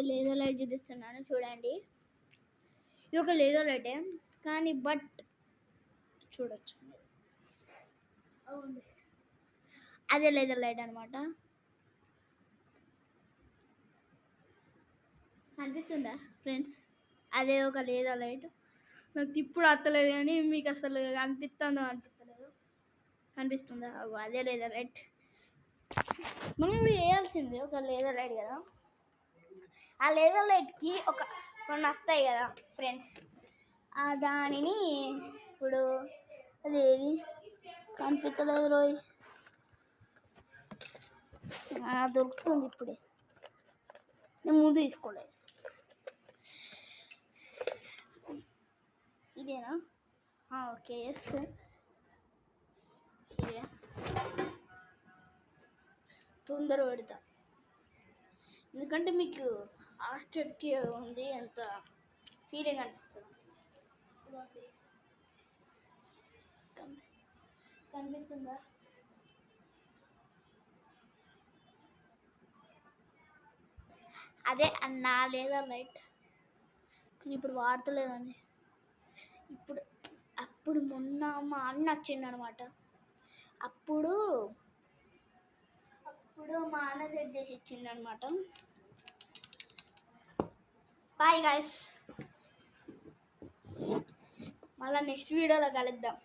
Laser light చూపిస్తున్నాను చూడండి. ఇది ఒక లేజర్ లైటే కానీ బట్ చూడొచ్చు, అదే లేజర్ లైట్ అనమాట. కనిపిస్తుందా ఫ్రెండ్స్? అదే ఒక లేజర్ లైట్. నాకు ఇప్పుడు అత్తలేదు కానీ మీకు అసలు అనిపిస్తుందో అనిపిస్తలేదు. కనిపిస్తుందా? అదే లేజర్ లైట్. మనం ఇప్పుడు వేయాల్సింది ఒక లేజర్ లైట్ కదా. ఆ లేజర్ లైట్కి కొన్ని వస్తాయి కదా ఫ్రెండ్స్. దానిని ఇప్పుడు అది కనిపించలేదు రోయ్. దొరుకుతుంది ఇప్పుడే, నేను ముందు తీసుకోలేదు. ఇదేనా? ఓకే ఎస్, ఇదే. తొందర పెడతా ఎందుకంటే మీకు ఆశ్చర్య ఉంది, ఎంత ఫీలింగ్ అనిపిస్తుంది. కనిపిస్తుందా? అదే నా లేజర్ లైట్ కానీ ఇప్పుడు వాడతలేదండి. అప్పుడు మొన్న మా అన్న వచ్చిండు అనమాట. అప్పుడు మా అన్న సెట్ చేసి ఇచ్చిండు అనమాట. బాయ్ గాయ్స్, మళ్ళీ నెక్స్ట్ వీడియోలో కలుద్దాం.